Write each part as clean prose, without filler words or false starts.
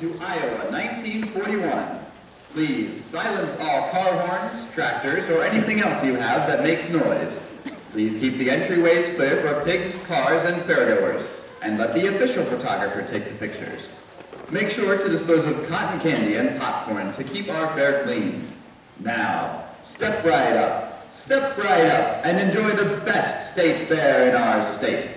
to Iowa 1941. Please silence all car horns, tractors, or anything else you have that makes noise. Please keep the entryways clear for pigs, cars, and fairgoers, and let the official photographer take the pictures. Make sure to dispose of cotton candy and popcorn to keep our fair clean. Now, step right up, and enjoy the best state fair in our state.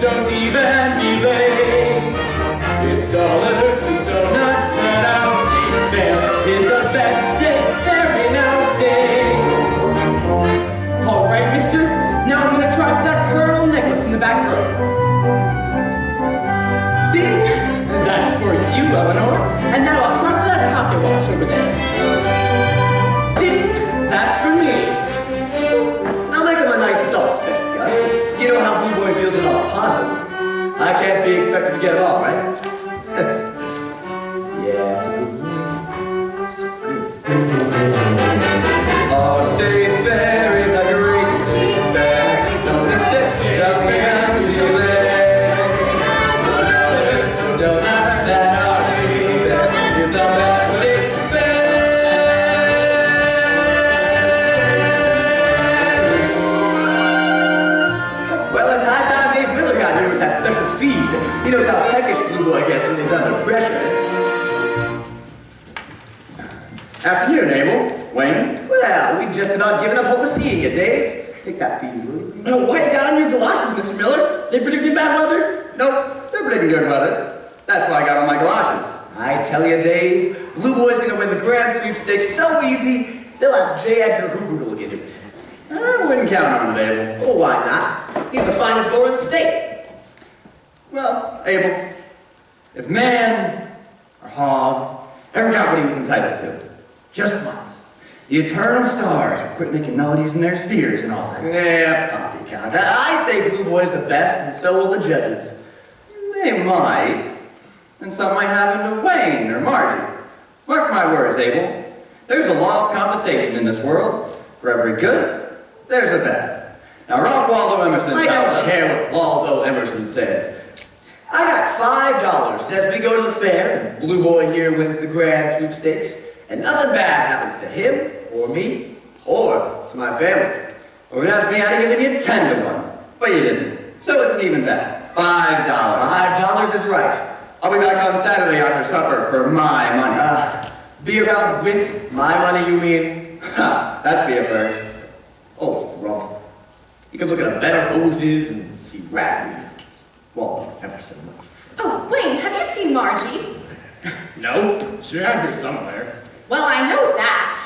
Don't even be late. $6 for donuts and our State Fair is the best state fair in our state. All right, mister. Now I'm gonna try for that pearl necklace in the back row. Ding! That's for you, Eleanor. And now I'll try for that pocket watch over there. Ding! That's for me. Now make him a nice soft pick, Gus. You know how Blue Boy feels about potholes. I can't be expected to get them all, right? Yeah, it's a good one. Oh, State Fair is a great state fair. Don't miss it, don't even delay. Donuts that are cheap there is the best state fair. Well, it's high time Dave Miller got here with that special feed. He knows how peckish Blue Boy gets when he's under pressure. Afternoon, Abel. Wayne? Well, we've just about given up hope of seeing you, Dave. Take that feed, will you? What you got on your galoshes, Mr. Miller? They predicted bad weather? Nope, they're pretty good weather. That's why I got on my galoshes. I tell you, Dave, Blue Boy's gonna win the grand sweepstakes so easy, they'll ask J. Edgar Hoover to look into it. I wouldn't count on it, Abel. Oh, why not? He's the finest bowler in the state. Well, Abel, if man or hog ever got what he was entitled to, just once, the eternal stars would quit making melodies in their spheres and all that. Yeah, poppycock. I say Blue Boy's the best, and so will the judges. They might. And some might happen to Wayne or Margie. Mark my words, Abel. There's a law of compensation in this world. For every good, there's a bad. Now, Ralph Waldo Emerson I tells don't us- care what Waldo Emerson says. I got $5 says we go to the fair, and Blue Boy here wins the grand sweepstakes, and nothing bad happens to him, or me, or to my family. Well, you'd ask me, I'd have given you 10 to 1. But you didn't. So it's an even bet. $5. $5 is right. I'll be back on Saturday after supper for my money. Be around with my money, you mean? Ha, that'd be a first. Oh, wrong. You can look at a better hoses and see ragweed. Waldo Emerson. Oh, Wayne, have you seen Margie? No, she's out here somewhere. Well, I know that.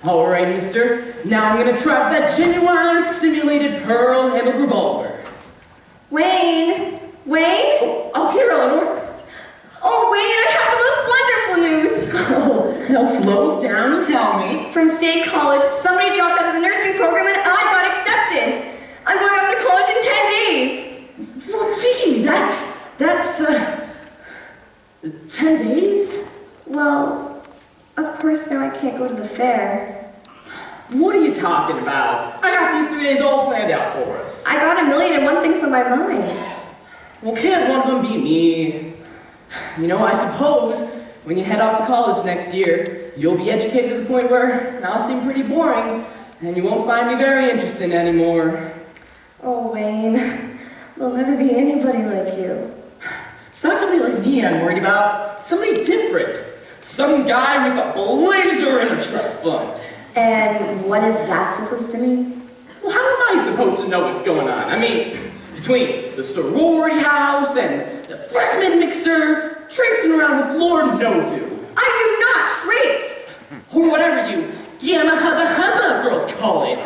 All right, mister. Now I'm gonna try for that genuine simulated pearl-handled revolver. Wayne? Wayne? Oh, here, Eleanor. Oh, Wayne, I have the most wonderful news. Oh, now slow down and tell me. From State College, somebody dropped out of the nursing program and I got accepted. I'm going off to college in 10 days. Well, gee, that's 10 days? Well, of course now I can't go to the fair. What are you talking about? I got these 3 days all planned out for us. I got 1,000,001 things on my mind. Well, can't one of them be me? You know, I suppose when you head off to college next year, you'll be educated to the point where I'll seem pretty boring, and you won't find me very interesting anymore. Oh, Wayne, there'll never be anybody like you. It's not somebody like me I'm worried about. Somebody different. Some guy with a blazer and a trust fund. And what is that supposed to mean? Well, how am I supposed to know what's going on? I mean, between the sorority house and the freshman mixer, traipsing around with Lord knows who. I do not trace! Or whatever you gamma hubba hubba girls call it.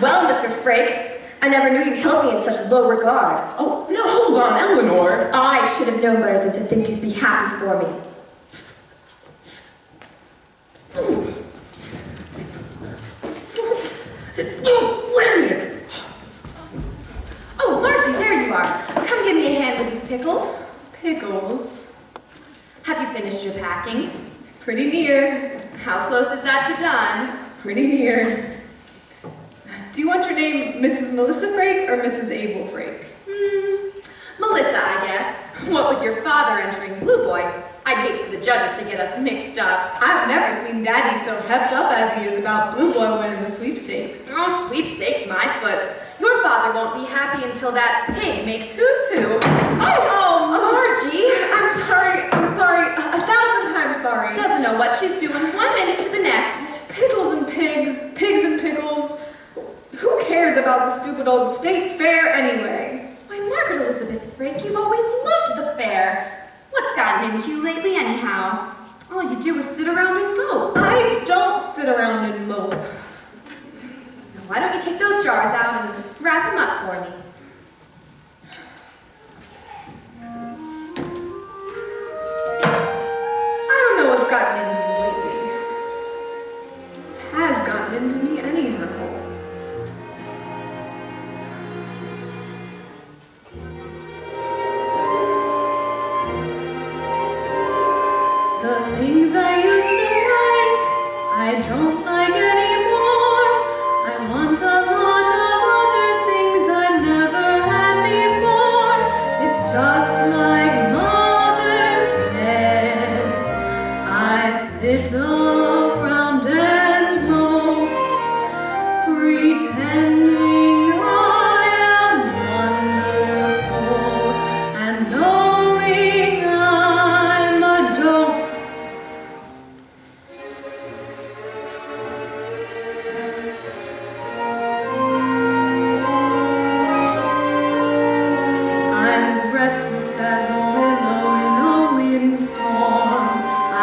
Well, Mr. Frake, I never knew you held me in such low regard. Oh, no, hold on, Eleanor. I should have known better than to think you'd be happy for me. Oh, wait a minute. Oh, Margie, there you are. Come give me a hand with these pickles. Pickles? Have you finished your packing? Pretty near. How close is that to done? Pretty near. Do you want your name Mrs. Melissa Frake or Mrs. Abel Frake? Melissa, I guess. What with your father entering Blue Boy, I'd hate for the judges to get us mixed up. I've never seen Daddy so hepped up as he is about Blue Boy winning the sweepstakes. Oh, sweepstakes, my foot. Your father won't be happy until that pig makes who's who. Oh, Margie, I'm sorry, 1,000 times sorry. doesn't know what she's doing 1 minute to the next. Pickles and pigs, pigs and pickles. Who cares about the stupid old state fair anyway? Why, Margaret Elizabeth Frake, you've always loved fair. What's gotten into you lately, anyhow? All you do is sit around and mope. I don't sit around and mope. Now, why don't you take those jars out and wrap them up for me? I don't know what's gotten into me lately. Has gotten into me anyhow. The things I used to like, I don't like anymore. I want a lot of other things I've never had before. It's just like Mother says. I sit around and mope, pretending I am wonderful and knowing I'm a dope. I'm as restless as a willow in a windstorm.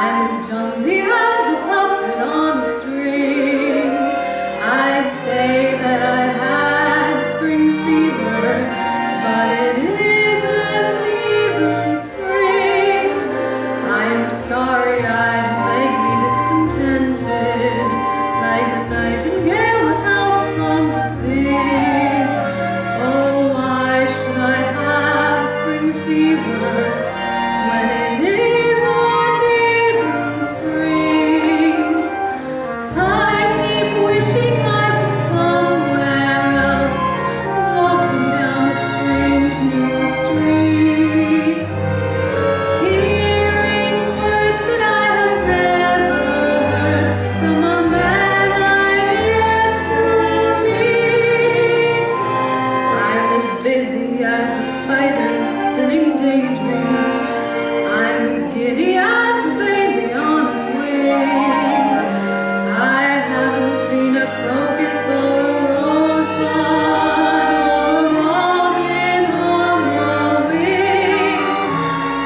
I'm as jumpy as a puppet on a string. I'd say that I had spring fever, but it isn't even spring. I'm starry-eyed and vaguely discontented, like a nightingale without a song to sing. Oh, why should I have spring fever when it isn't even spring? I keep wishing I was somewhere else, walking down a strange new street, hearing words that I have never heard from a man I've yet to meet. I'm as busy as a spider spinning daydreams. I'm as giddy as a baby on a swing. I haven't seen a crocus or a rosebud or a robin on the wing,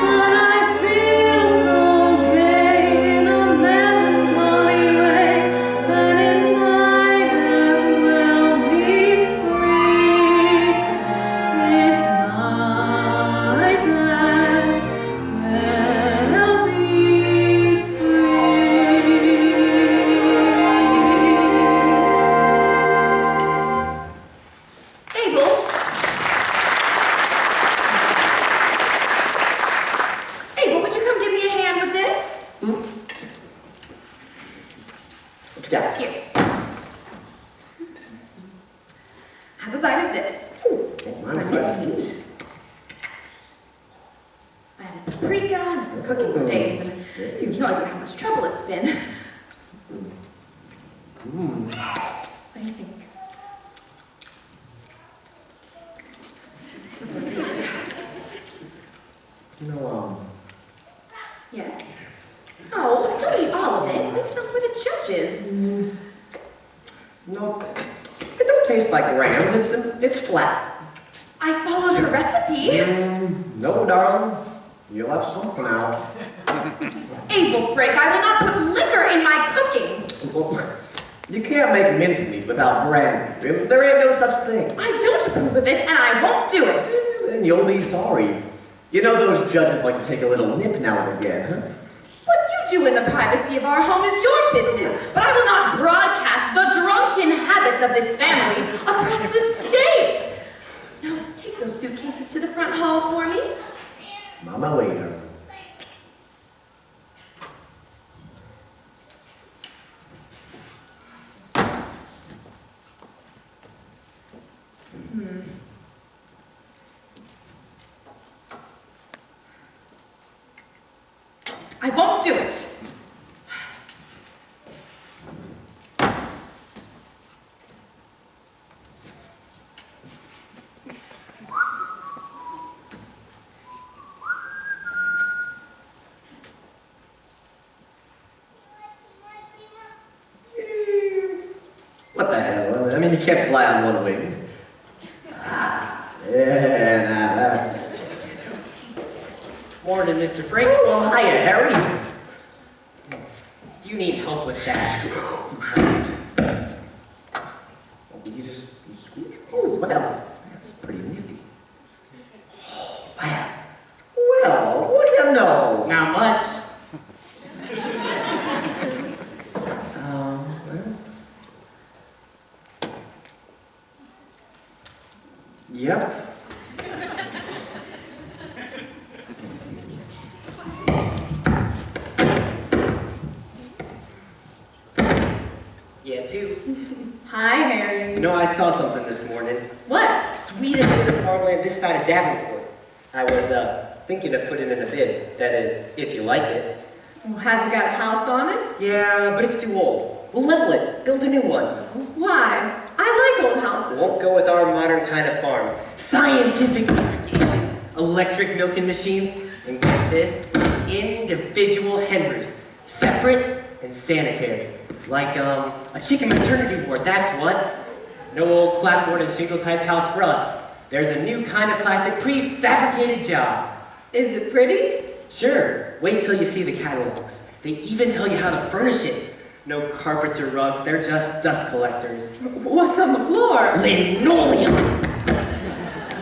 but I feel so gay in a melancholy way that it might as well be spring. It might as well be spring. Abel? Abel, would you come give me a hand with this? What you got? Here. Have a bite of this. Oh, my Mincemeat. I had a paprika and a cooking for days, and you've no idea how much trouble it's been. What do you think? You know, Yes? Oh, don't eat all of it. Leave some for the judges. no, it don't taste like rams. It's flat. I followed her recipe. No, darling. You'll have something out. Abel Frick, I will not put liquor in my cooking. Well, you can't make mincemeat without brandy. There ain't no such thing. I don't approve of it, and I won't do it. And you'll be sorry. You know those judges like to take a little nip now and again, huh? What you do in the privacy of our home is your business, but I will not broadcast the drunken habits of this family across the state. Now, take those suitcases to the front hall for me. I'm on my way, darling. I won't do it. What the hell? I mean, you can't fly on one wing. Ah, yeah, now that's the ticket. Mr. Frank. Well, hiya, Harry. You need help with that. You squeeze. Oh, well, that's pretty nifty. Oh, wow. Well, what do you know? Not much. Well. Yep. Yes, you. Hi, Harry. You know, I saw something this morning. What? Sweetest bit of farmland this side of Davenport. I was, thinking of putting in a bid. That is, if you like it. Well, has it got a house on it? Yeah, but it's too old. We'll level it, build a new one. Why? I like old houses. Won't go with our modern kind of farm. Scientific irrigation, electric milking machines, and get this, individual hen roosts. Separate and sanitary. Like, a chicken maternity ward, that's what. No old clapboard and shingle type house for us. There's a new kind of classic prefabricated job. Is it pretty? Sure, wait till you see the catalogs. They even tell you how to furnish it. No carpets or rugs, they're just dust collectors. What's on the floor? Linoleum!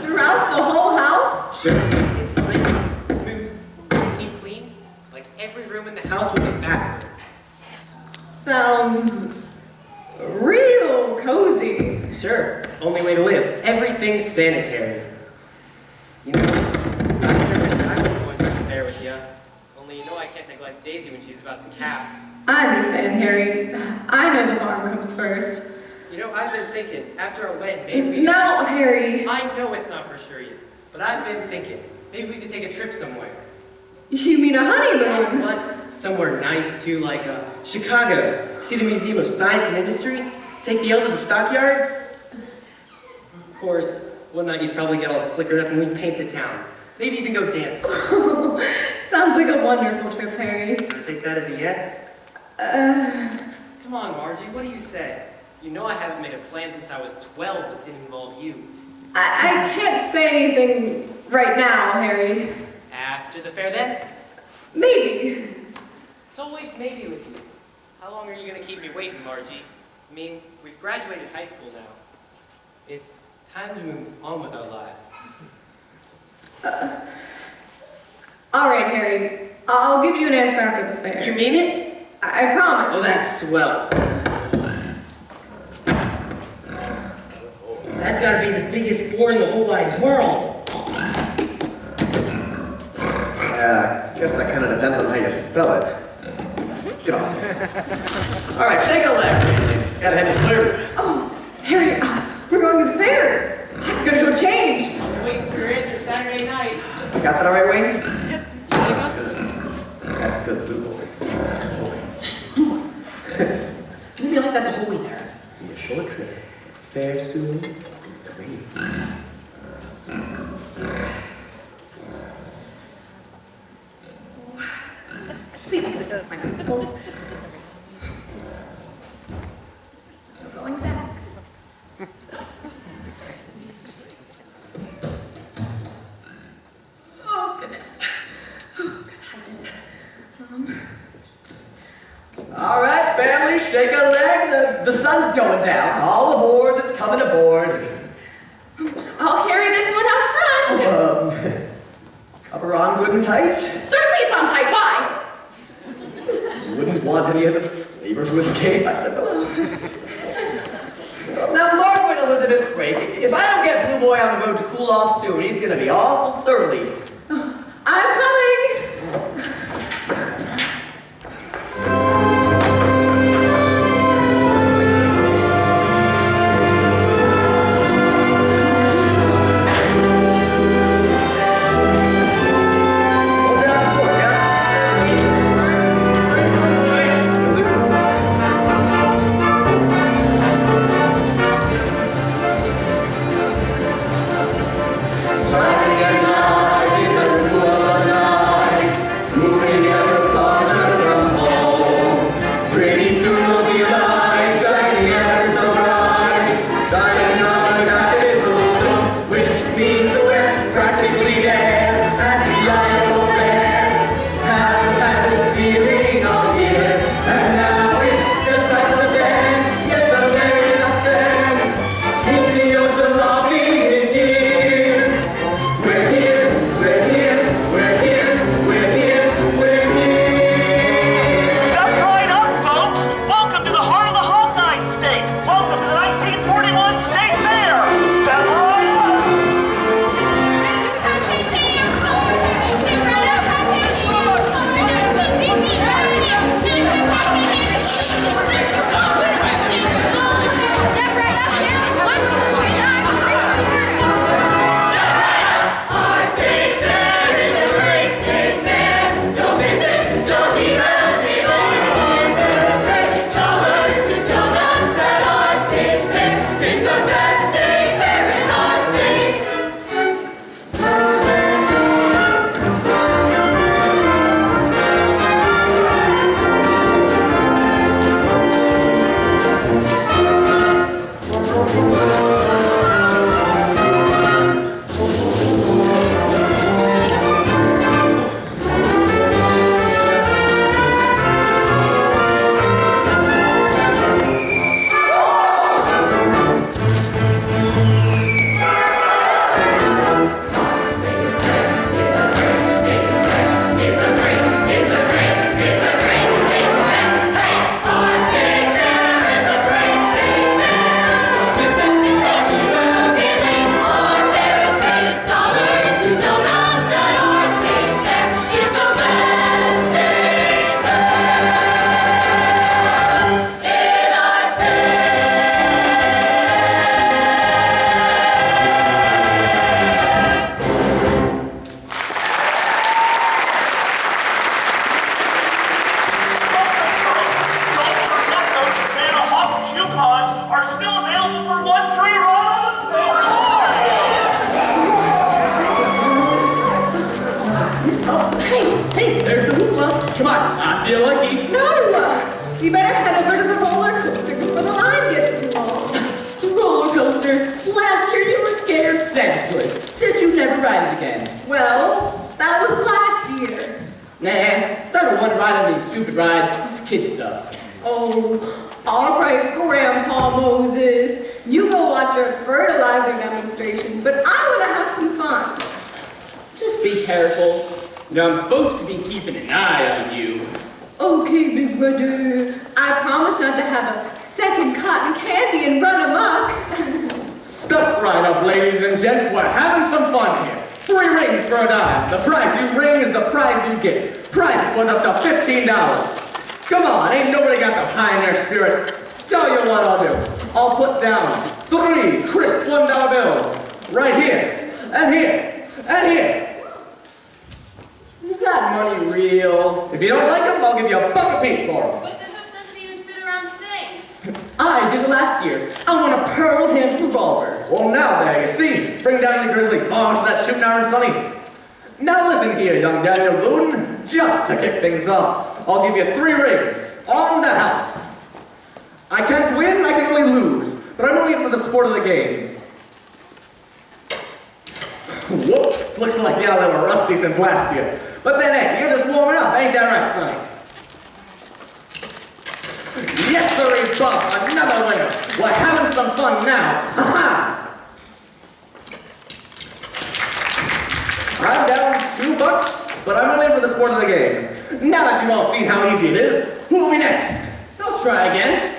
Throughout the whole house? Sure, it's slick, smooth, keep clean, like every room in the house was a bathroom. Sounds real cozy. Sure, only way to live. Everything's sanitary. You know, I sure wish I was going to the fair with you. Only you know I can't neglect Daisy when she's about to calve. I understand, Harry. I know the farm comes first. You know, I've been thinking, after our wedding, maybe... No, Harry. I know it's not for sure yet, but I've been thinking, maybe we could take a trip somewhere. You mean a That's honeymoon? what? Somewhere nice too, like Chicago. See the Museum of Science and Industry? Take the L to the stockyards? Of course, one night you'd probably get all slickered up and we'd paint the town. Maybe even go dancing. Sounds like a wonderful trip, Harry. Wanna take that as a yes? Come on, Margie, what do you say? You know I haven't made a plan since I was 12 that didn't involve you. I can't say anything right now, Harry. After the fair then? Maybe. It's always maybe with you. How long are you gonna keep me waiting, Margie? I mean, we've graduated high school now. It's time to move on with our lives. All right, Harry. I'll give you an answer after the fair. You mean it? I promise. Oh, that's swell. That's gotta be the biggest bore in the whole wide world. Yeah, I guess that kind of depends on how you spell it. Get off there. All right, shake a leg. Gotta head to clear. Oh, Harry, we're going to the fair. I'm gonna go change. I'm waiting for your answer Saturday night. Got that all right, Wayne? You like us? That's good, blue boy. Gonna be like that the whole way there. Be a short trip. Fair soon. It's gonna be great. Please, that's my principles. Still going back. Oh, goodness. Oh, gotta hide this. All right, family, shake a leg. The sun's going down. All aboard that's coming aboard. I'll carry this one out front. Cover on good and tight. Certainly it's on tight. Why? You wouldn't want any other flavor to escape, I suppose. Now, Margaret Elizabeth Frake, if I don't get Blue Boy on the road to cool off soon, he's gonna be awful surly. I'm coming. Hold down for it, Try to get now, Jesus, me. No! You better head over to the roller coaster before the line gets too long. Roller coaster. Last year you were scared senseless. Said you'd never ride it again. Well, that was last year. Nah, I don't want to ride on these stupid rides. It's kid stuff. Oh, all right, Grandpa Moses. You go watch your fertilizer demonstration, but I want to have some fun. Just be careful. You know, I'm supposed to be keeping an eye on you. Okay, big brother. I promise not to have a second cotton candy and run amok. Step right up, ladies and gents. We're having some fun here. 3 rings for a dime. The prize you ring is the prize you get. Prize goes up to $15. Come on, ain't nobody got the pioneer spirit. Tell you what I'll do. I'll put down 3 crisp $1 bills. Right here, and here, and here. Is that money real? If you don't like them, I'll give you $1 apiece for them. But the hook doesn't even fit around the things. I did it last year. I won a pearl handled revolver. Well, now there, you see. Bring down your grizzly paws for that shooting iron, Sonny. Now listen here, young Daniel Boone. Just to kick things off, I'll give you 3 rings. On the house. I can't win, I can only lose. But I'm only in for the sport of the game. Whoops, looks like y'all a little rusty since last year. But then heck, you're just warming up, ain't that right, Sonny? Yes, sirree, Bob, another winner. We're having some fun now. Ha-ha! I'm down $2, but I'm only in for the sport of the game. Now that you've all seen how easy it is, who will be next? I'll try again.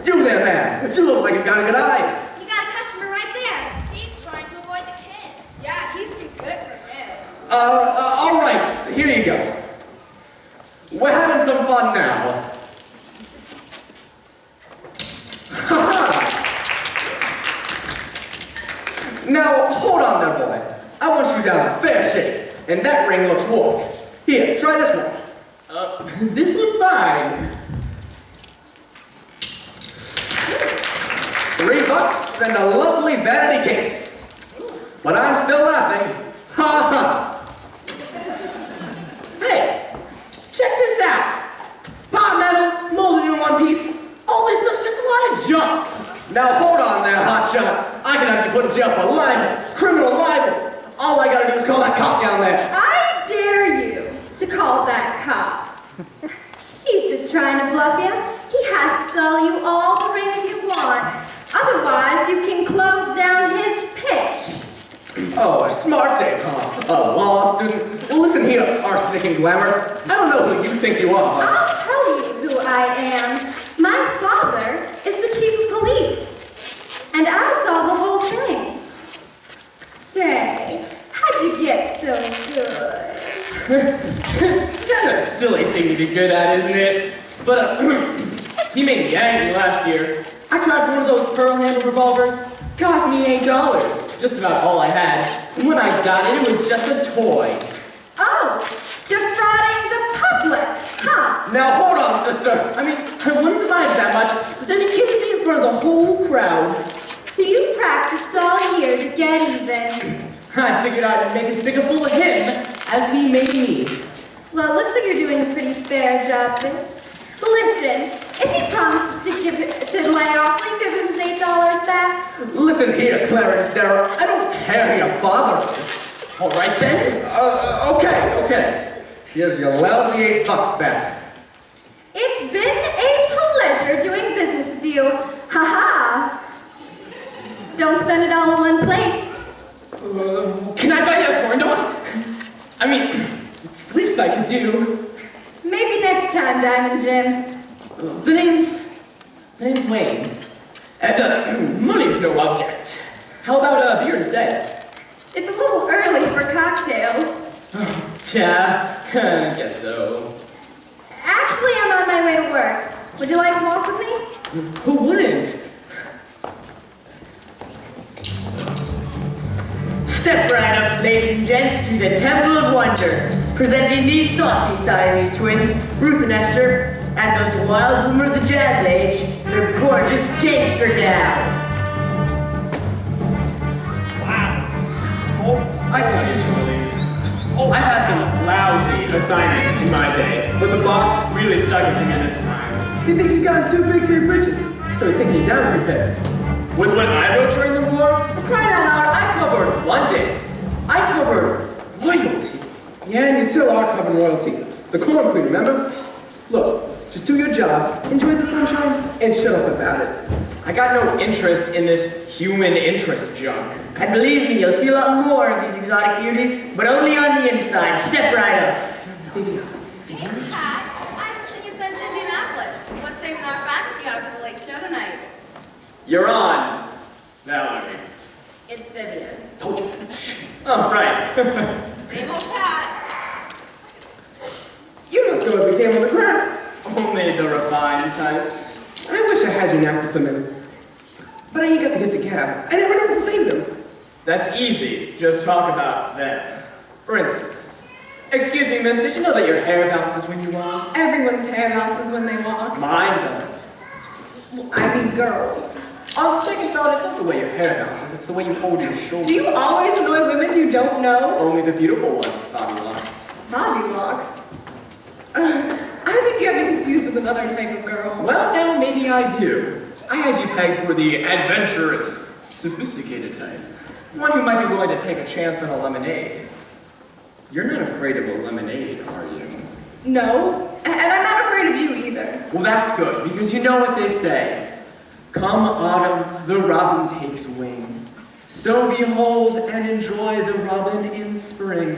You there, man. You look like you got a good eye. You got a customer right there. He's trying to avoid the kid. Yeah, he's too good for him. All right, here you go. We're having some fun now. Now, hold on there, boy. I want you to have a fair shake, and that ring looks warped. Here, try this one. This looks fine. $3 and a lovely vanity case. But I'm still laughing. Ha ha. Hey, check this out. Pot metals, molded in one piece. All this stuff's just a lot of junk. Now hold on there, hotshot. I can have you put in jail for libel, criminal libel. All I gotta do is call that cop down there. I dare you to call that cop. He's just trying to bluff you. He has to sell you all the rings you want. Otherwise, you can close down his pitch. Oh, a smart day, huh? A law student? Well, listen here, arsenic and glamour. I don't know who you think you are, but... I'll tell you who I am. My father is the chief of police. And I saw the whole thing. Say, how'd you get so good? That's a silly thing to be good at, isn't it? But, he made me angry last year. I tried for one of those pearl-handled revolvers. Cost me $8. Just about all I had. And when I got it, it was just a toy. Oh, defrauding the public, huh? Now, hold on, sister. I mean, I wouldn't have minded that much, but then he kicked me in front of the whole crowd. So you practiced all year to get even. I figured I'd make as big a fool of him as he made me. Well, it looks like you're doing a pretty fair job then. But listen, if he promises to lay off, will you give him his $8 back? Listen here, Clarence Darrow. I don't care who your father is. All right, then. Okay. Here's your lousy $8 back. It's been a pleasure doing business with you. Ha-ha. Don't spend it all in one place. Can I buy you a corn dog? I mean, it's the least I can do. Maybe next time, Diamond Jim. The name's Wayne. And, money's no object. How about beer instead? It's a little early for cocktails. Yeah, I guess so. Actually, I'm on my way to work. Would you like to walk with me? Who wouldn't? Step right up, ladies and gents, to the Temple of Wonder, presenting these saucy Siamese twins, Ruth and Esther, and those wild women of the Jazz Age, the gorgeous gangster gals. I tell you, Julie. I've had some lousy assignments in my day, but the boss really stuck it to me this time. He thinks you got too big for your britches, so he's taking you down with your pants. With what I wrote during the war, For crying out loud, I covered London. I covered royalty. Yeah, and you still are covering royalty. The corn queen, remember? Look, just do your job, enjoy the sunshine, and shut up about it. I got no interest in this human interest junk. And believe me, you'll see a lot more of these exotic beauties, but only on the inside. Step right up. Hey, Pat. I haven't seen you since Indianapolis. What's saving our faculty out for the late show tonight? You're on, Valerie. It's Vivian. Oh, right. Same old Pat. You must go every day on the ground. Only the refined types. I wish I had you knack with them in. But I ain't got to get to cab. I never know what to say to them. That's easy. Just talk about them. For instance, excuse me, miss, did you know that your hair bounces when you walk? Everyone's hair bounces when they walk. Mine doesn't. I mean girls. On second thought, it's not the way your hair bounces, it's the way you hold your shoulders. Do you always annoy women you don't know? Only the beautiful ones, Bobby Lux. Bobby locks. I think you have me confused with another type of girl. Well, now maybe I do. I had you pegged for the adventurous, sophisticated type. One who might be willing to take a chance on a lemonade. You're not afraid of a lemonade, are you? No, and I'm not afraid of you either. Well, that's good, because you know what they say. Come autumn, the robin takes wing. So behold and enjoy the robin in spring.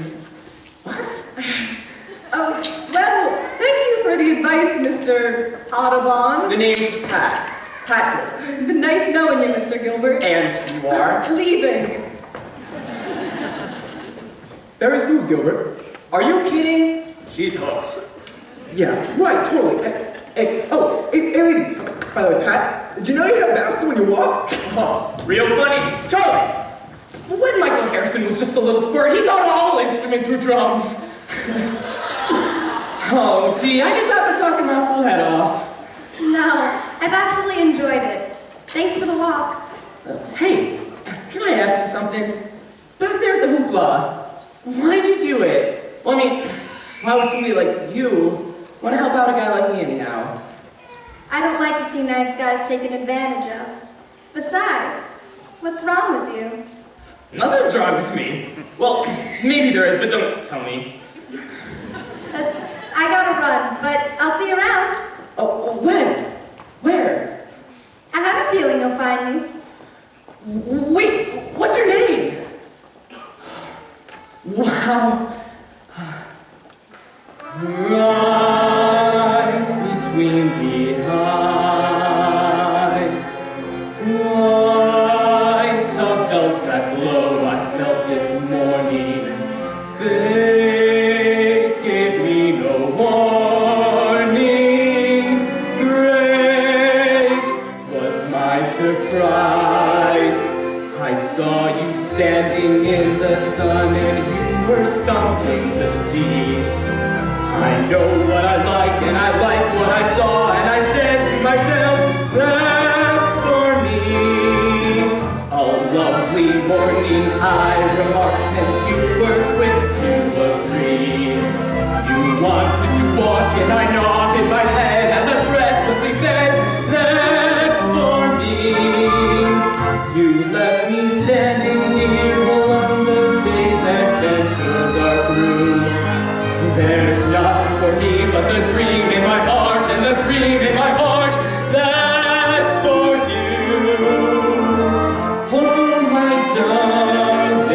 What? Oh, well, thank you for the advice, Mr. Audubon. The name's Pat. Pat Gilbert. Been nice knowing you, Mr. Gilbert. And you are? Leaving. Very smooth, Gilbert. Are you kidding? She's hooked. Yeah, right, totally. Hey, ladies. By the way, Pat, did you know you have bounces when you walk? Oh, real funny. Charlie! When Michael Harrison was just a little squirt, he thought all instruments were drums. Oh, gee, I guess I've been talking my full head off. No, I've absolutely enjoyed it. Thanks for the walk. Hey, can I ask you something? Back there at the hoopla, why'd you do it? Well, I mean, why would somebody like you want to help out a guy like me anyhow? I don't like to see nice guys taken advantage of. Besides, what's wrong with you? Nothing's wrong with me. Well, maybe there is, but don't tell me. I gotta run, but I'll see you around. Oh, when? Where? I have a feeling you'll find me. Wait, what's your name? Wow. Right between the eyes, quite a belt that glow I felt this morning. Fate gave me no warning. Great was my surprise. I saw you standing in the sun and you were something to see. I know what I like and I like what I saw, and I said to myself, that's for me. A lovely morning I remarked and you were quick to agree. You wanted to walk and I nodded my head as I breathlessly said, that's for me. You left me standing here while the day's adventures are through. There's nothing for me but the dream in my heart, and the dream in my heart, that's for you. Oh, my darling,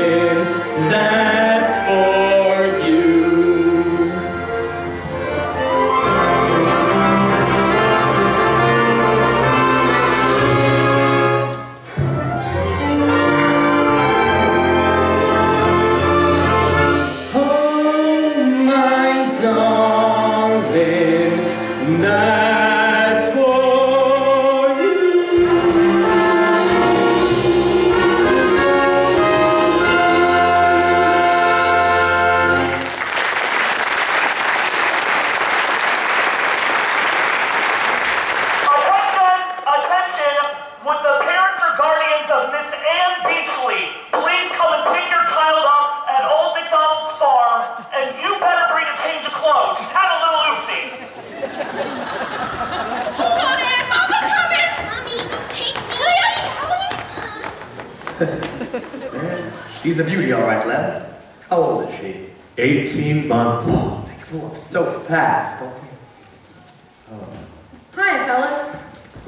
She's a beauty, all right, Lem. How old is she? 18 months. Oh, they grow up so fast, don't they? Hi, fellas.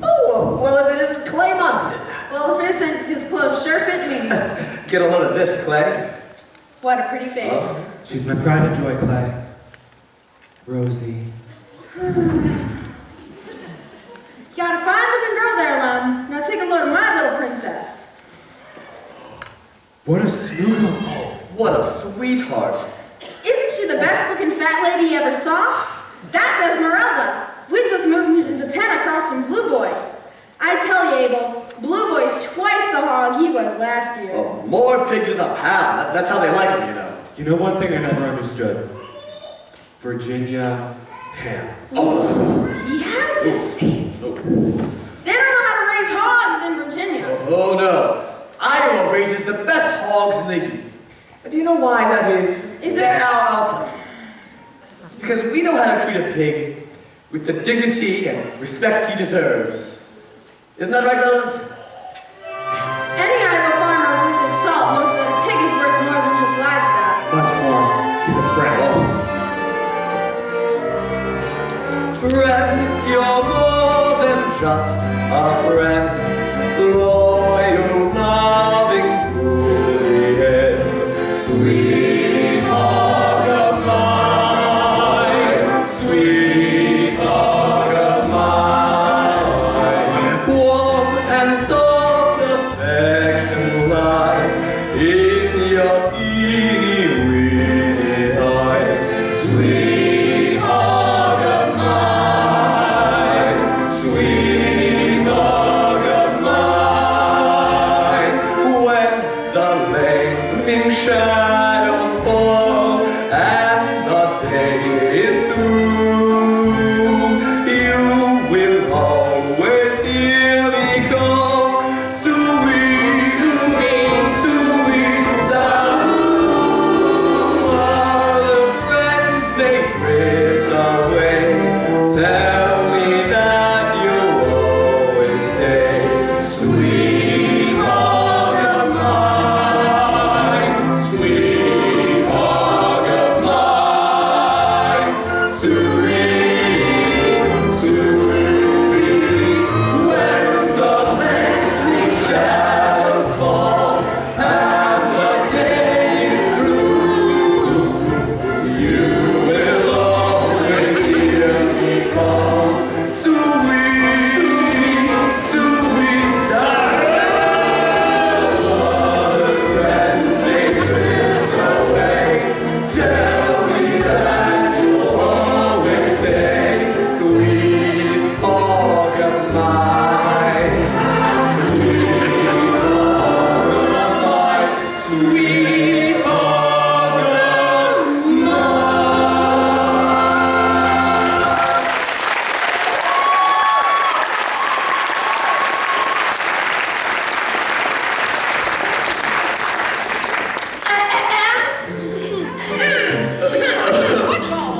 Oh, well, if it isn't Clay Munson. Well, if it isn't, his clothes sure fit me. Get a load of this, Clay. What a pretty face. She's my pride and joy, Clay. Rosie. Got a fine-looking girl there, Lem. Now take a load of my little princess. What a snooze. What a sweetheart. Isn't she the best-looking fat lady you ever saw? That's Esmeralda. We just moved into the pen across from Blue Boy. I tell you, Abel, Blue Boy's twice the hog he was last year. Well, more pigs in the pound. That's how they like him, you know. You know one thing I never understood? Virginia ham. He had to say it. They don't know how to raise hogs in Virginia. Oh, no. Iowa raises the best hogs in the union. And do you know why that is? I'll tell you. It's because we know how to treat a pig with the dignity and respect he deserves. Isn't that right, fellas? Any Iowa farmer worth his salt knows that a pig is worth more than just livestock. Much more. She's a friend. Friend, you're more than just a friend. Loyal, loving to the end. Sweetheart of mine, sweetheart of mine. Warm and soft affection lies in your teeny weeny eyes. Sweetheart of mine, sweetheart of mine. When the lengthening shadows fall and the day is through, you will always hear me call, sweet, sweet, sweet sound. While the friends they drift away, tell me that you'll always stay. Sweetheart of mine, sweetheart of mine, sweet, sweet. When the lengthening shadows fall and the day is through, you will always hear me call, sweet, sweet sound. The friends they drift away, tell me that you'll always stay. Sweet hog of mine, sweet hog of mine, sweet hog of mine.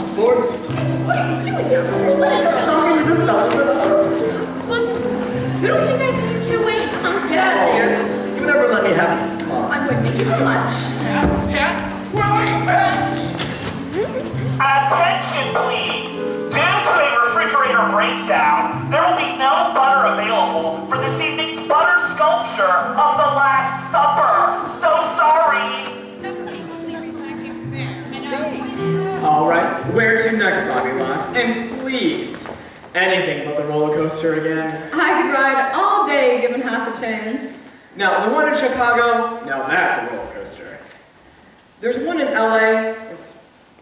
Sports? What are you doing now? Just talking to the fellas at home. You don't think I see you two wait? Come on, get out of there. You never let me have any fun. I wouldn't make you so much. Attention, please. Due to a refrigerator breakdown, there will be no butter available for this evening's butter sculpture of the Last Supper. So sorry. That's the only reason I came to there. All right, where to next, Bobby Locks? And please, anything but the roller coaster again. I could ride all day given half a chance. Now, the one in Chicago, now that's a roller coaster. There's one in LA, it's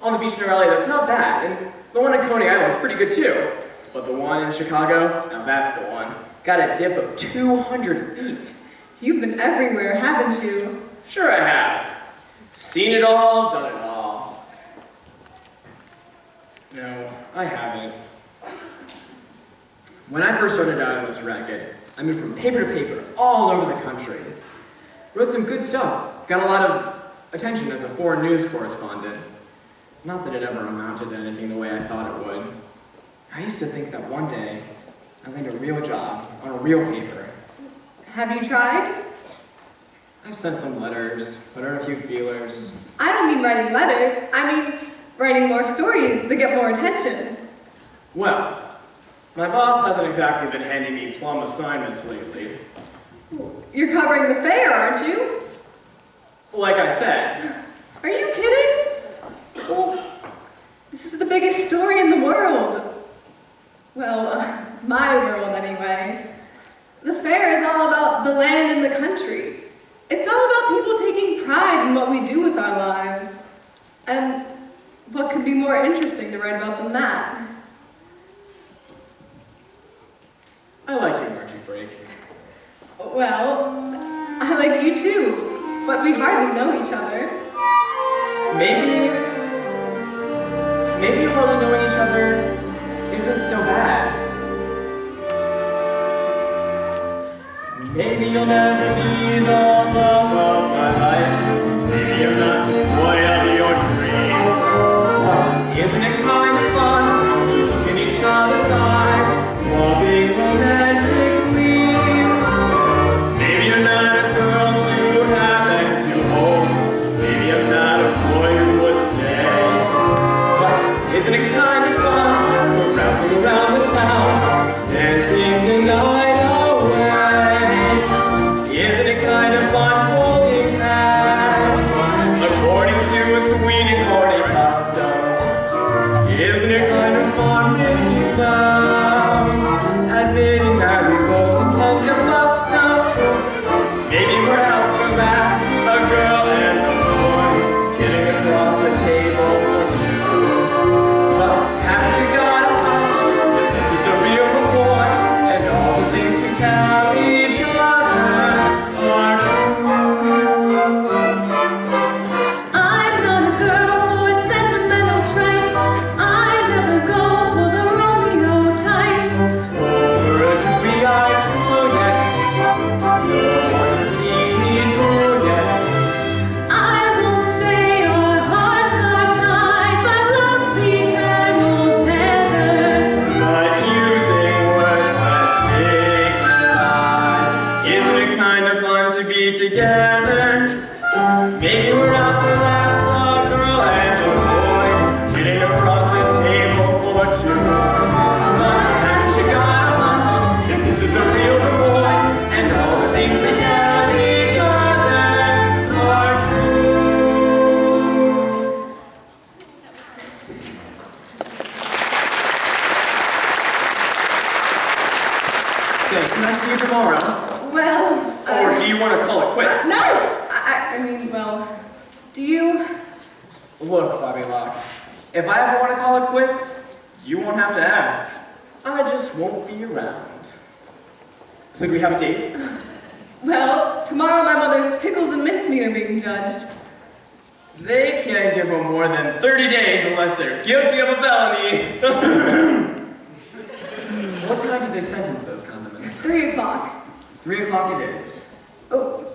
on the beach near LA, that's not bad. And the one in Coney Island's pretty good too. But the one in Chicago, now that's the one. Got a dip of 200 feet. You've been everywhere, haven't you? Sure I have. Seen it all, done it all. No, I haven't. When I first started out on this racket, I moved from paper to paper all over the country. Wrote some good stuff, got a lot of attention as a foreign news correspondent. Not that it ever amounted to anything the way I thought it would. I used to think that one day I'd land a real job on a real paper. Have you tried? I've sent some letters, put out a few feelers. I don't mean writing letters. I mean writing more stories that get more attention. Well, my boss hasn't exactly been handing me plum assignments lately. You're covering the fair, aren't you? Like I said, Are you kidding? Well, this is the biggest story in the world. Well, my world anyway. The fair is all about the land and the country. It's all about people taking pride in what we do with our lives. And what could be more interesting to write about than that? I like you, Margie Frake. Well, I like you too, but we hardly know each other. Maybe hardly knowing each other isn't so bad. Maybe you'll never be the love of my life. Maybe you're not the boy of your dreams. Isn't it kind of fun to look in each other's eyes, swapping romantic gleams? Maybe you're not a girl to have and to hold. Maybe I'm not a boy who would stay. But isn't it kind of fun? We're bouncing around the town, dancing the night away. Isn't it kind of fun holding hands, according to a sweet and corny custom? Isn't it kind of fun making vows, admitting that we both intend to bust up? Maybe we're out for laughs, a girl and a boy, getting across a table for two. But haven't you got a hunch that this is the real boy, and all the things we tell each other are true? I'm not a girl for a sentimental trait. I never go for the Romeo type. Over a Juliet, Juliet, no one has seen me Juliet. I won't say our hearts are tied by love's eternal tether. But using words less dignified, isn't it kind of fun to be together? Maybe we're out for laughs, a girl and a boy, sitting across a table for two. But haven't you got a hunch that this is the real boy, and all the things we tell each other are true? Say, can I see you tomorrow? Well, Or do you want to call it quits? no! I mean, well, do you? Look, Bobby Locks, if I ever want to call it quits, you won't have to ask. I just won't be around. So do we have a date? Well, tomorrow my mother's pickles and mincemeat are being judged. They can't give them more than 30 days unless they're guilty of a felony. What time did they sentence those condiments? 3 o'clock. 3 o'clock it is. Oh,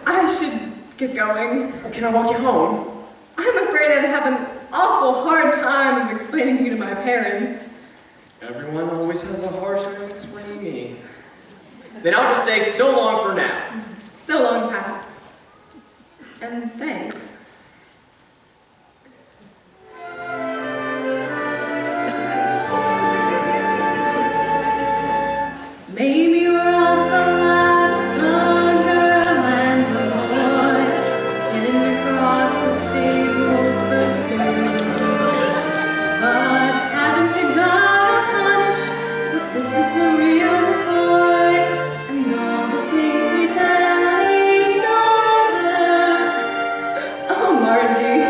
I should get going. Can I walk you home? I'm afraid I'd have an awful hard time of explaining you to my parents. Everyone always has a hard time explaining me. Then I'll just say so long for now. So long, Pat. And thanks. Maybe we're all for laughs, a girl and a boy, kidding across a table for two. But haven't you got a hunch that this is the real boy, and all the things we tell each other? Oh, Margie.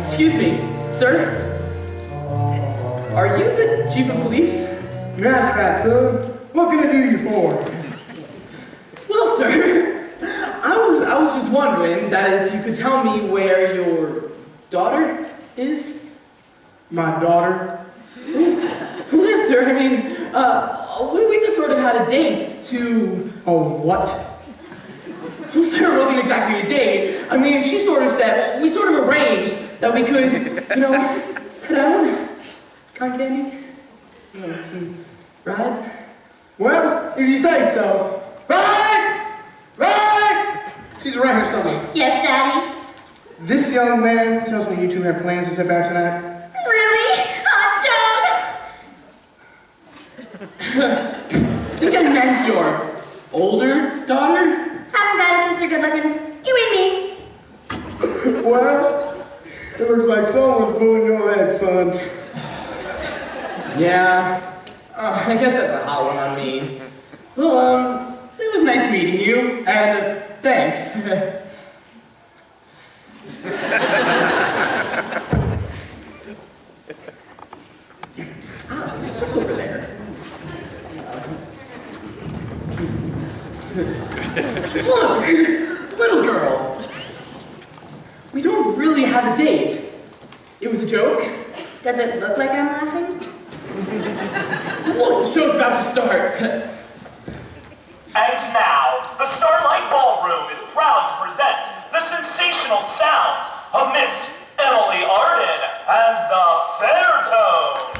Excuse me, sir? Are you the chief of police? That's right, son. What can I do you for? Well, sir, I was just wondering, that is, if you could tell me where your daughter is? My daughter. Who is her? I mean, we just sort of had a date to... Oh, what? Well, sir, it wasn't exactly a date. I mean, she sort of said, we sort of arranged that we could, you know, head out, cotton candy, you know, some rides. Well, if you say so. Right! Right! She's around here somewhere. Yes, Daddy. This young man tells me you two have plans to step out tonight. Really? Hot dog! I think I meant your older daughter? Haven't got a sister good looking. You and me. Well, it looks like someone's pulling your leg, son. Yeah. I guess that's a hot one on me. Well, it was nice meeting you, and thanks. What's over there? Look! Little girl! We don't really have a date. It was a joke. Does it look like I'm laughing? Look, the show's about to start. And now, the Starlight Ballroom is proud to present the sensational sounds of Miss Emily Arden and the Fairtones.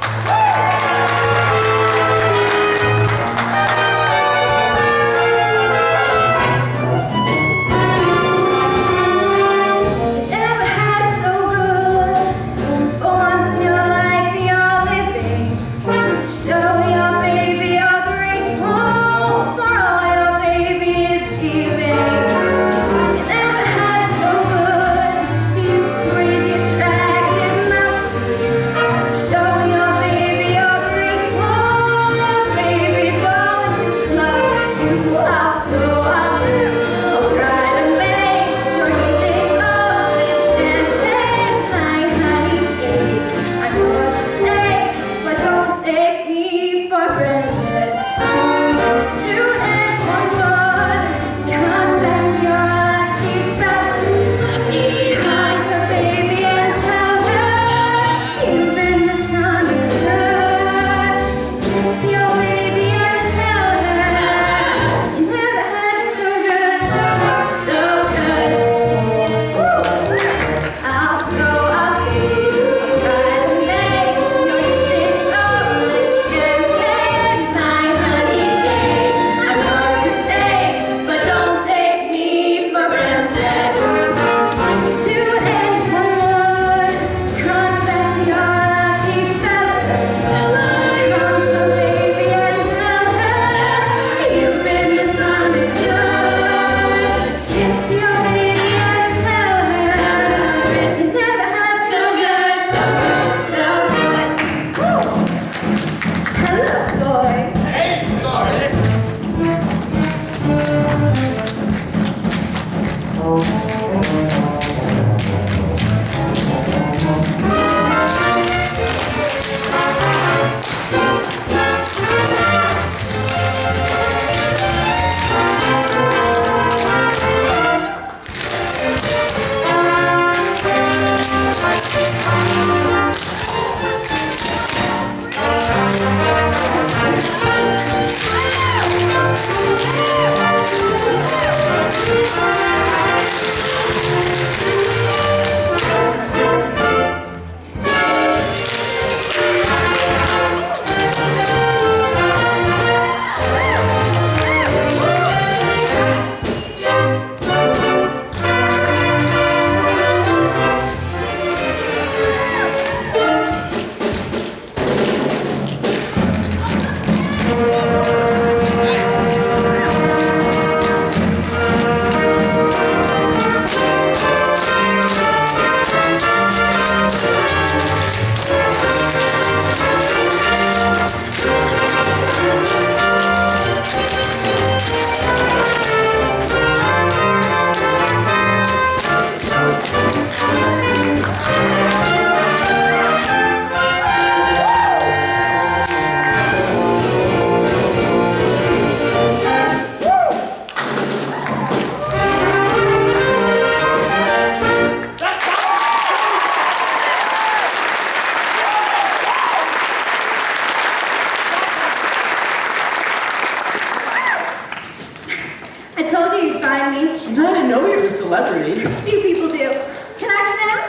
find me. I didn't know you were a celebrity. Few people do. Can I sit down?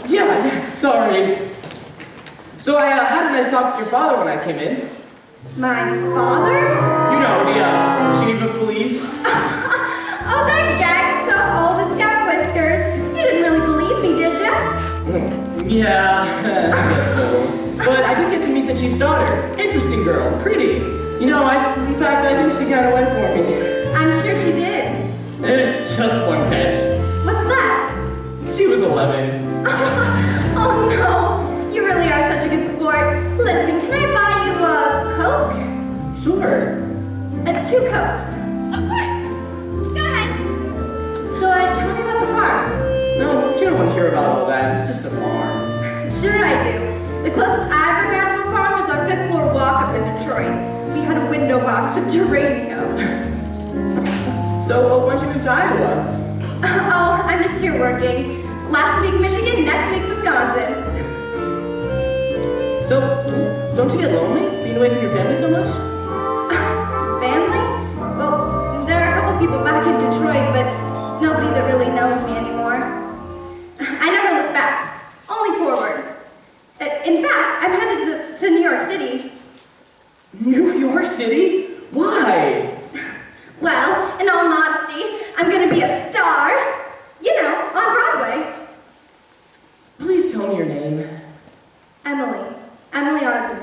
Yeah, sorry. So I had a nice talk with your father when I came in. My father? You know, the chief of police. Oh, that gag's so old it's got whiskers. You didn't really believe me, did you? Yeah, I guess so. But I did get to meet the chief's daughter. Interesting girl, pretty. You know, in fact, I think she kind of went for me. I'm sure she did. There's just one catch. What's that? She was 11. Oh no, you really are such a good sport. Listen, can I buy you a Coke? Sure. 2 Cokes. Of course. Go ahead. So tell me about the farm. No, you don't want to hear about all that. It's just a farm. Sure I do. The closest I ever got to a farm was our 5th floor walk-up in Detroit. We had a window box of geraniums. So, when'd you move to Iowa? Oh, I'm just here working. Last week Michigan, next week Wisconsin. So, don't you get lonely being away from your family so much? Family? Well, there are a couple people back in Detroit, but nobody that really knows me anymore. I never look back, only forward. In fact, I'm headed to New York City. New York City? Why? Well, in all modesty, I'm gonna be a star. You know, on Broadway. Please tell me your name. Emily. Emily Arden.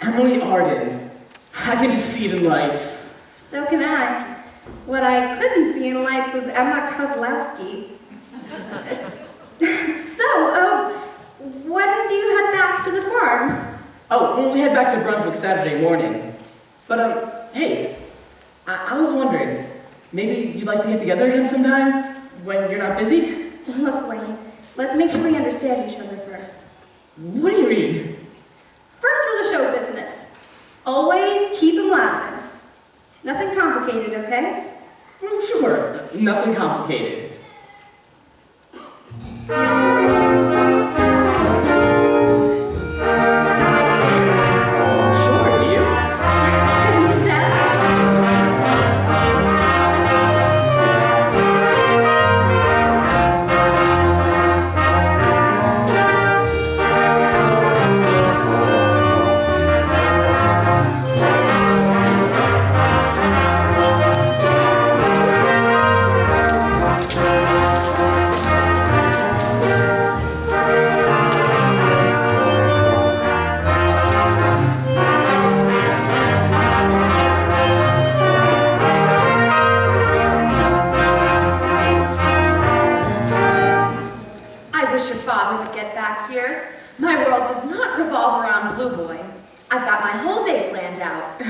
Emily Arden. I can just see it in lights. So can I. What I couldn't see in lights was Emma Kozlowski. So, when do you head back to the farm? Oh, well, we head back to Brunswick Saturday morning. But, hey, I was wondering, maybe you'd like to get together again sometime when you're not busy? Look, Wayne, let's make sure we understand each other first. What do you mean? First for the show business. Always keep 'em laughing. Nothing complicated, okay? Oh, sure. Nothing complicated. Sure, do you? Couldn't you tell? I wish your father would get back here. My world does not revolve around Blue Boy. I've got my whole day planned out.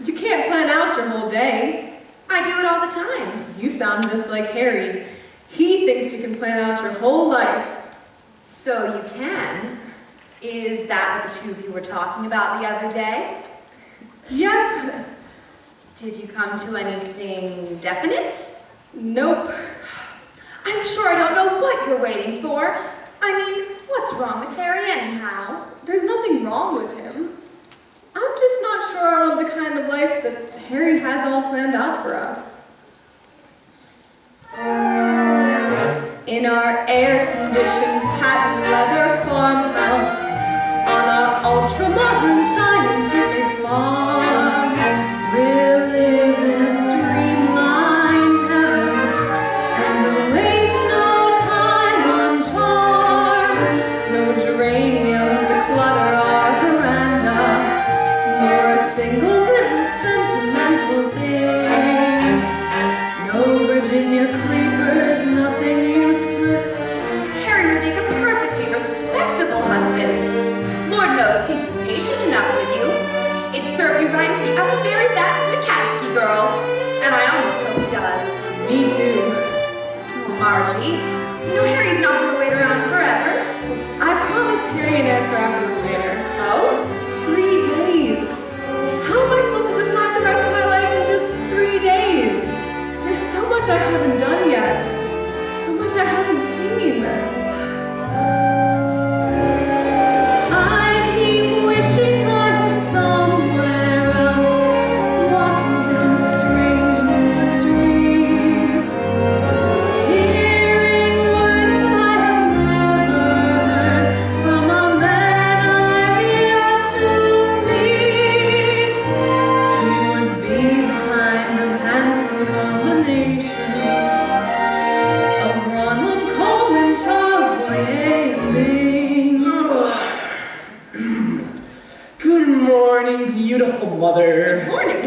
You can't plan out your whole day. I do it all the time. You sound just like Harry. He thinks you can plan out your whole life. So you can. Is that what the two of you were talking about the other day? Yep. Did you come to anything definite? Nope. I'm sure I don't know what you're waiting for. I mean, what's wrong with Harry anyhow? There's nothing wrong with him. I'm just not sure I want the kind of life that Harry has all planned out for us. In our air-conditioned patent leather farmhouse, on our ultra-modern scientific farm, we'll live in a streamlined heaven, and we'll waste no time on charm. No geraniums to clutter our veranda, nor a single little sentimental thing. No Virginia creepers, nothing useless. Harry would make a perfectly respectable husband. Lord knows he's patient enough with you. It'd serve you right if he ever married that McCaskey girl. And I almost hope he does. Me too. Oh, Margie, you know Harry's not going to wait around forever. I promised Harry an answer after the fair. Oh? 3 days. How am I supposed to decide the rest of my life in just 3 days? There's so much I haven't done yet. So much I haven't seen. I keep wishing I was somewhere else, walking down a strange new street. Mother. Good morning.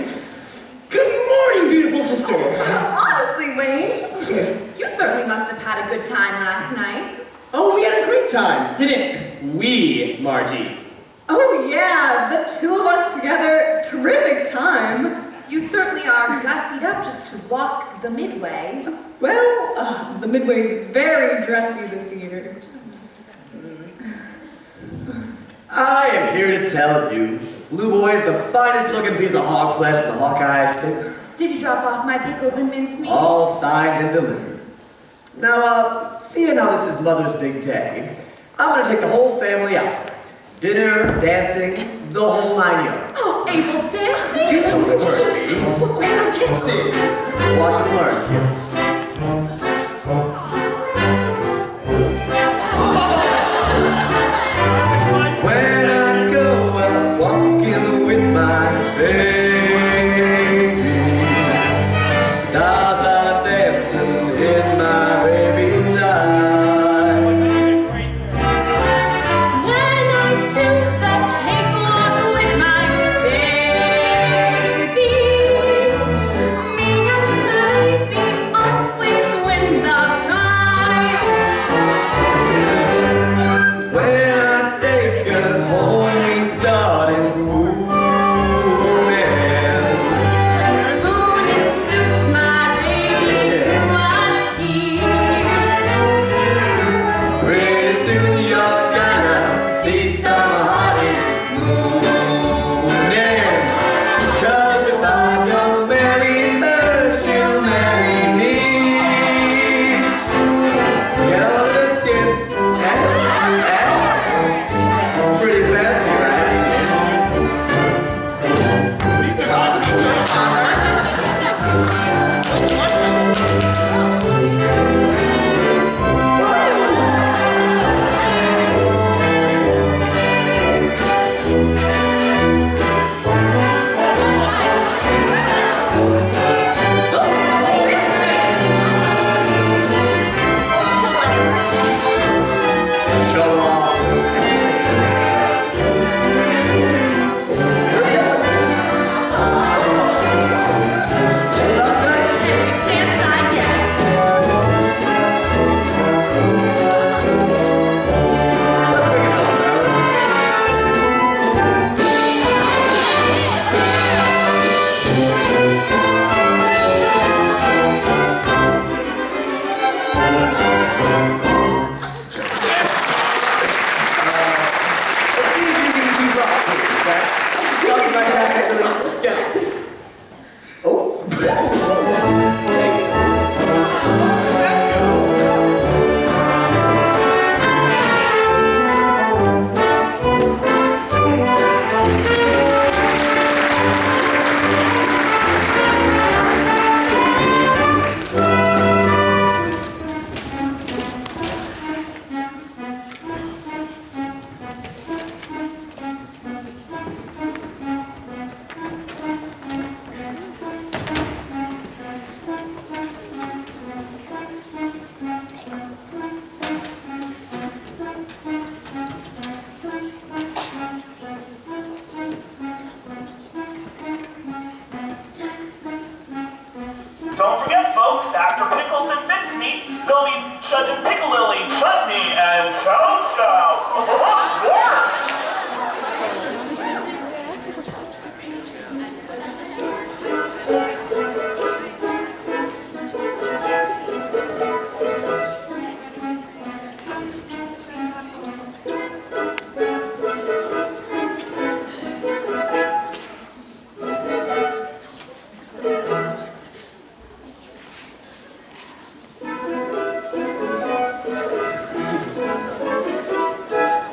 Good morning, beautiful sister. Honestly, Wayne, you certainly must have had a good time last night. Oh, we had a great time, didn't We, Margie. Oh yeah, the two of us together, terrific time. You certainly are gussied up just to walk the midway. Well, the Midway is very dressy this year. I am here to tell you, Blue Boy is the finest looking piece of hog flesh in the Hawkeye State. Did you drop off my pickles and mincemeat? All signed and delivered. Now, seeing how this is Mother's big day, I'm gonna take the whole family out tonight. Dinner, dancing, the whole 9 yards. Oh, Abel dancing? You know the word, Ain't no tipsy. watch and learn, kids. When I go out walking with my baby, stars are dancing in my baby's eyes. When I do the cakewalk with my baby, me and the baby always win the prize. When I take her home, we start in spooning. Spooning suits my baby to a T. Pretty soon you're gonna see some honeymoon. 'Cause if I don't marry her, she'll marry me. Get all of this, kids. Pretty fancy, right? Show off. Every chance I get. Let's see if you can keep up with it, okay? Talking about that, let's go. Oh. Don't forget, folks, after pickles and mincemeat, they'll be judging piccalilli, chutney, and chow-chow. Of course!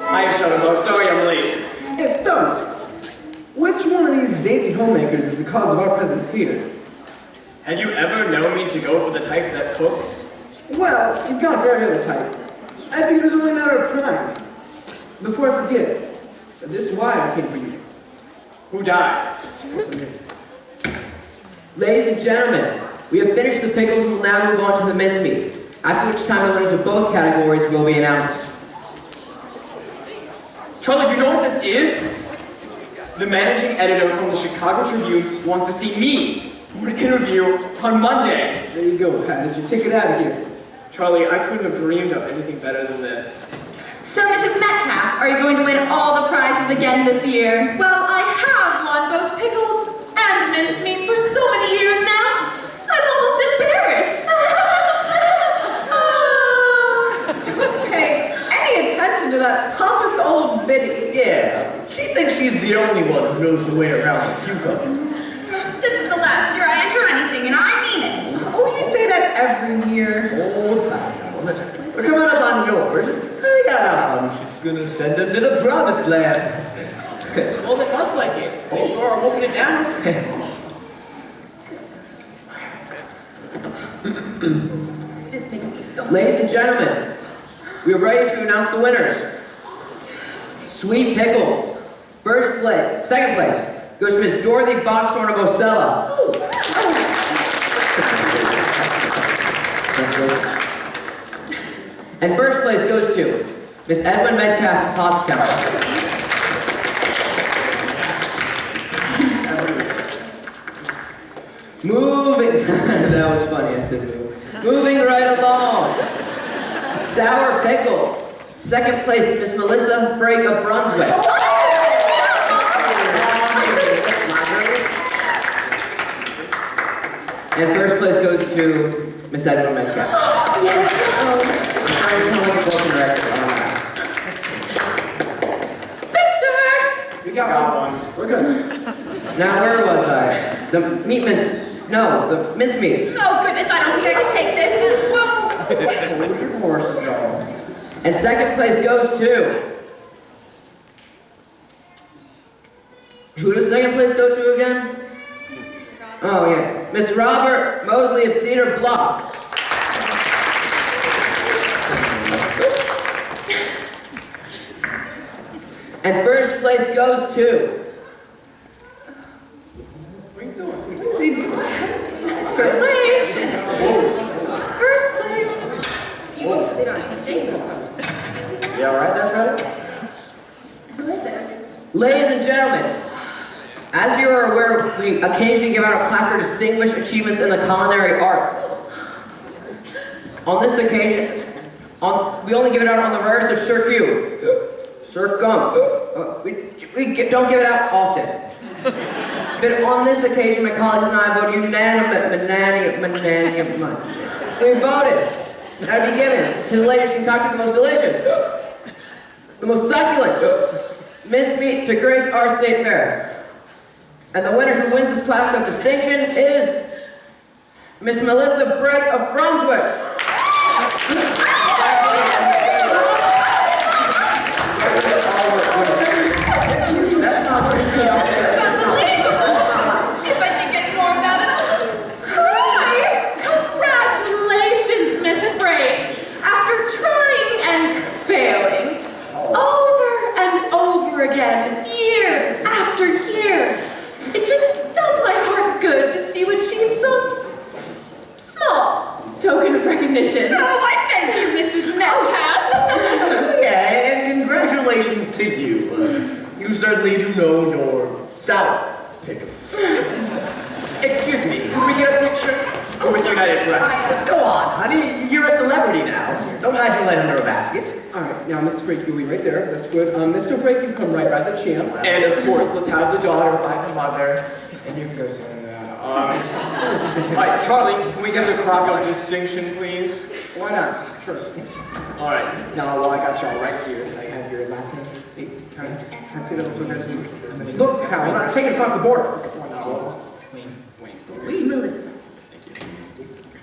Hi, Shuttlebug. Sorry I'm late. Hey, Stump! Which one of these dainty homemakers is the cause of our presence here? Have you ever known me to go for the type that cooks? Well, you've got a very other type. I figured it was only a matter of time. Before I forget, this is why I came for you. Who died? Ladies and gentlemen, we have finished the pickles and will now move on to the mincemeats, after which time the winners of both categories will be announced. Charlie, do you know what this is? The managing editor from the Chicago Tribune wants to see me for an interview on Monday. There you go, Pat. Did you take it out again? Charlie, I couldn't have dreamed of anything better than this. So, Mrs. Metcalf, are you going to win all the prizes again this year? Well, I have won both pickles and mincemeat for so many years now. I'm almost embarrassed. Don't pay any attention to that pompous old biddy. Yeah, she thinks she's the only one who knows the way around the cucumber. This is the last year I enter anything, and I mean it. Oh, you say that every year. Old time now. We're coming up on yours. I got a hunch she's gonna send us to the promised land. Well, it must like it. They sure are wolfing it down. This is making me so Ladies and gentlemen, we are ready to announce the winners. Sweet Pickles. First place, second place goes to Miss Dorothy Boxhorn of Ocella. And first place goes to Miss Edwin Metcalf of Pottstown. Moving, that was funny, I said move. Moving right along. Sour Pickles. Second place to Miss Melissa Frake of Brunswick. And first place goes to Miss Edwin Metcalf. Picture! We got one. We're good. Now where was I? The meat mince. No, the mince meats. Oh, goodness, I don't think I can take this. Whoa. Where's your horses going? And second place goes to... Who does second place go to again? Oh, yeah. Miss Robert Mosley of Cedar Bluff. And first place goes to... Congratulations! First place. You also been on a stage. You alright there, Fred? Melissa. Ladies and gentlemen, as you are aware, we occasionally give out a plaque for distinguished achievements in the culinary arts. On this occasion, we only give it out on the rarest of circum. We don't give it out often. But on this occasion, my colleagues and I voted unanimously. We voted that it be given to the ladies concocting the most delicious, the most succulent mincemeat to grace our state fair. And the winner who wins this plaque of distinction is Miss Melissa Brake of Brunswick. If I think any more about it, I'll just cry. Congratulations, Miss Frake. After trying and failing, over and over again, year after year, it just does my heart good to see you achieve some small token of recognition. Oh, I thank you, Mrs. Metcalf. Yeah, and congratulations to you. You certainly do know your sour pickles. Excuse me, could we get a picture with United Press? Go on, honey. You're a celebrity now. Don't hide your light under a basket. All right, now Miss Frake, you'll be right there. That's good. Mr. Frake, you come right by the champ. And of course, let's have the daughter by the mother. And you can go sit in that. All right, Charlie, can we get the crock of distinction, please? Why not? Sure. All right, now while I got y'all right here, can I have your last name? See, can I see that? Look, pal, we're not taking across the border. Melissa.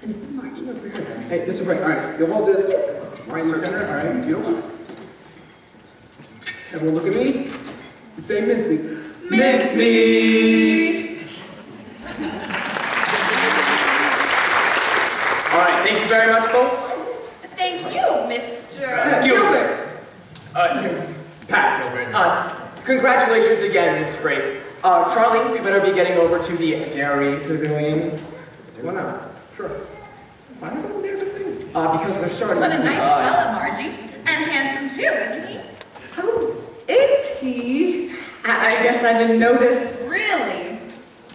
And this is Margie. Hey, Mr. Frake, all right, you'll hold this right in the center, all right? You don't want. Everyone look at me. Say mincemeat. Mincemeat! All right, thank you very much, folks. Thank you, Mr. Gilbert. Pat Gilbert. Congratulations again, Miss Frake. Charlie, we better be getting over to the Dairy Pavilion. Why not? Sure. Why not go there? Because they're starting. What a nice fella, Margie. And handsome too, isn't he? Oh, is he? I guess I didn't notice. Really?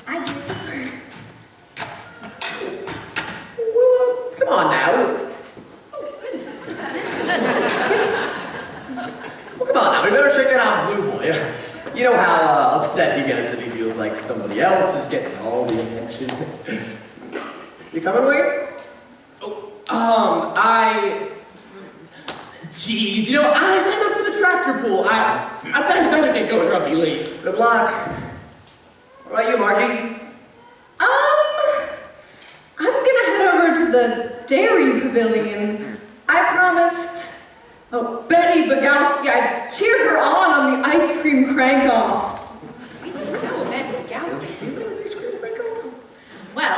I do. Well, come on now. Well, come on now. We better check that out, Blue Boy. You know how upset he gets if he feels like somebody else is getting all the attention. You coming, Wayne? Geez, you know, I signed up for the tractor pool. I bet I better get going rugby league. Good luck. What about you, Margie? I'm gonna head over to the dairy pavilion. I promised Betty Bogowski I'd cheer her on the ice cream crank-off. We do know Betty Bogowski. Well,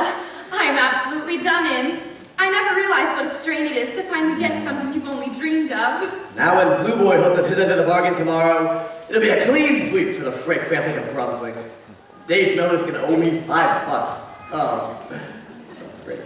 I'm absolutely done in. I never realized what a strain it is to finally get something you've only dreamed of. Now when Blue Boy holds up his end of the bargain tomorrow, it'll be a clean sweep for the Frick family of Brunswick. Dave Miller's gonna owe me $5. Oh, great.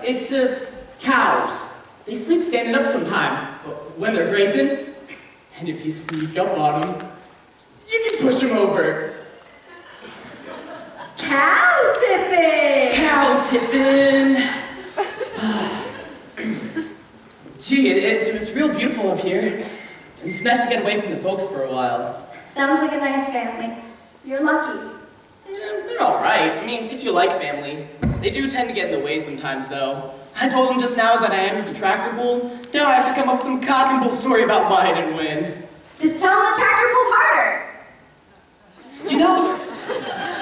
It's cows. They sleep standing up sometimes when they're grazing. And if you sneak up on them, you can push them over. Cow tipping! Cow tipping! Gee, it's real beautiful up here. It's nice to get away from the folks for a while. Sounds like a nice family. You're lucky. They're all right. I mean, if you like family. They do tend to get in the way sometimes, though. I told them just now that I entered the tractor pool. Now I have to come up with some cock and bull story about why I didn't win. Just tell them the tractor pool's harder. You know,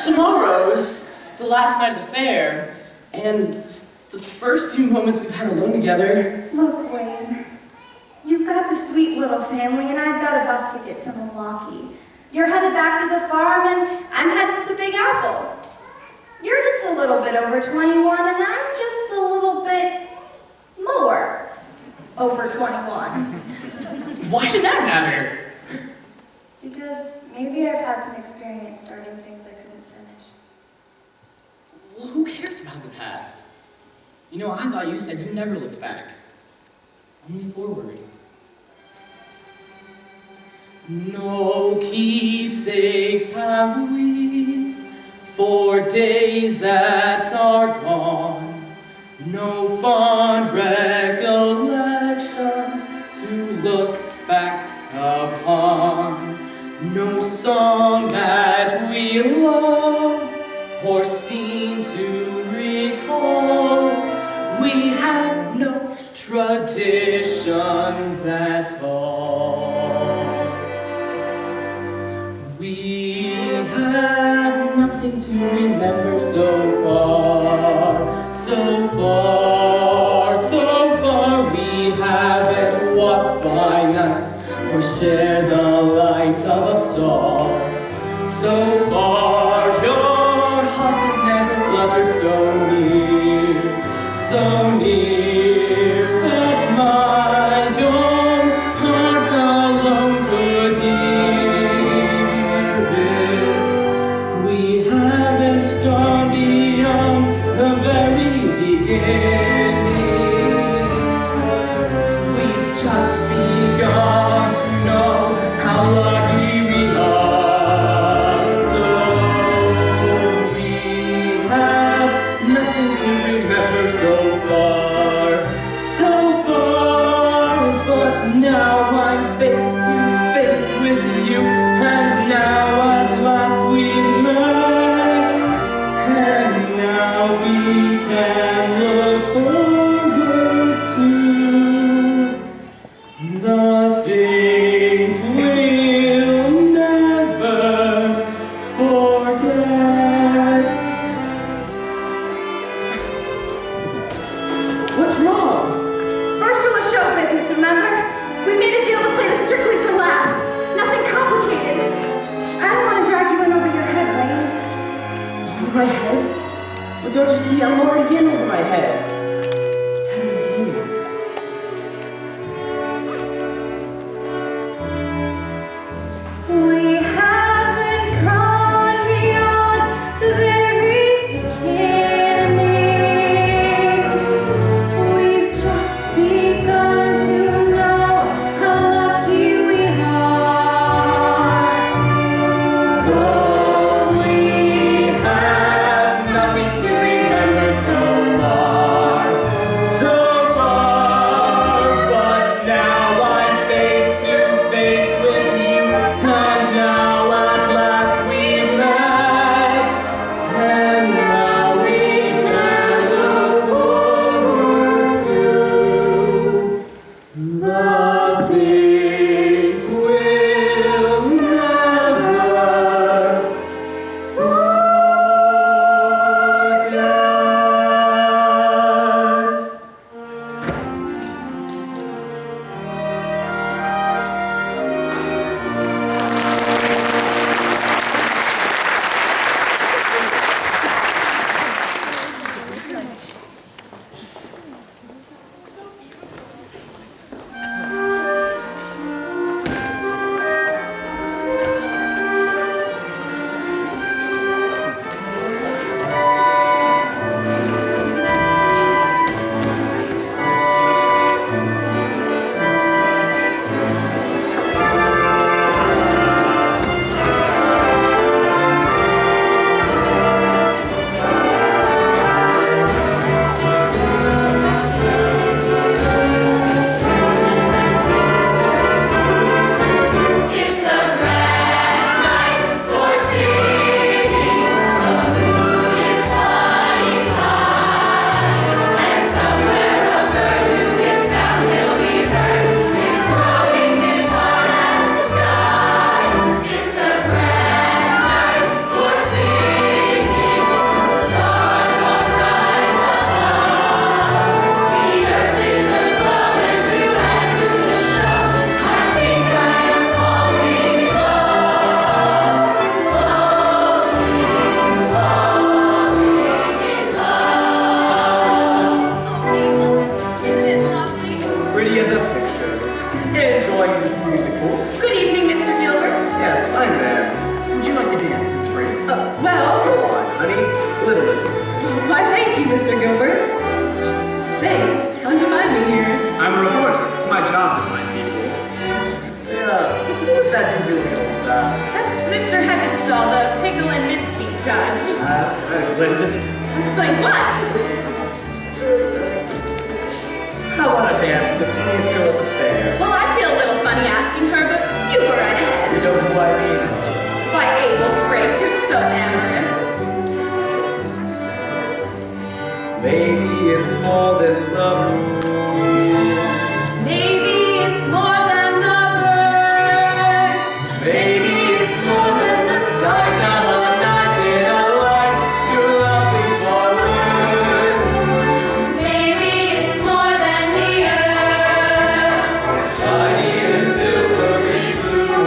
tomorrow's the last night of the fair, and it's the first few moments we've had alone together. Look, Wayne, you've got the sweet little family, and I've got a bus ticket to Milwaukee. You're headed back to the farm, and I'm headed to the Big Apple. You're just a little bit over 21, and I'm just a little bit more over 21. Why should that matter? Because maybe I've had some experience starting things I couldn't finish. Well, who cares about the past? You know, I thought you said you never looked back. Only forward. No keepsakes have we for days that are gone. No fond recollections to look back upon. No song that we love or seem to recall. We have no traditions at all. We have nothing to remember so far, so far, so far. We haven't walked by night or shared the light of a star. So far, your heart has never fluttered so near, so near as my young heart alone could hear it. We haven't gone beyond the very beginning. We've just begun to know how lucky we are. So we have nothing to remember so far, so far. But now I'm face to face with you, and now at last we've met, and now we can look forward to the things we'll never forget. What's wrong? First rule of show business don't you see, I'm already in over my head. Heaven hears. We haven't gone beyond the very beginning. We've just begun to know how lucky we are. So we have nothing to remember so far. So far, but now I'm face to face with you, and now at last we've met, and now we can look forward to the things we'll never forget. It's a grand night for singing. The moon is flying high, and somewhere a bird who is now till we heard is throwing his heart at the sky. It's a grand night for singing. The stars are bright above. The earth is aglow and to add to the show, I think I am falling in love, Isn't it lovely? Pretty as a picture. Enjoying the musicals? Good evening, Mr. Gilbert. Yes, fine, ma'am. Would you like to dance, Miss Brady? Well, Go on, honey. Little. why thank you, Mr. Gilbert. Say, how'd you find me here? I'm a reporter. It's my job to find people. Say, who's that who's doing this? That's Mr. Hevenshaw, the pickle and mincemeat judge. That explains it. Explains what? I want to dance with the prettiest girl at the fair. Well, I feel a little funny asking her, but you go right ahead. You know who I mean? Why, Abel Frake, you're so amorous. Maybe it's more than love. Maybe it's more than the birds. Maybe it's more than the sight of a night in a light too lovely for words. Maybe it's more than the earth. Shiny and silvery blue.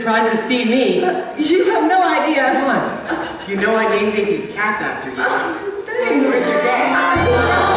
surprised to see me. You have no idea. Come on. You know I named Daisy's calf after you. Thanks. Where's your dad?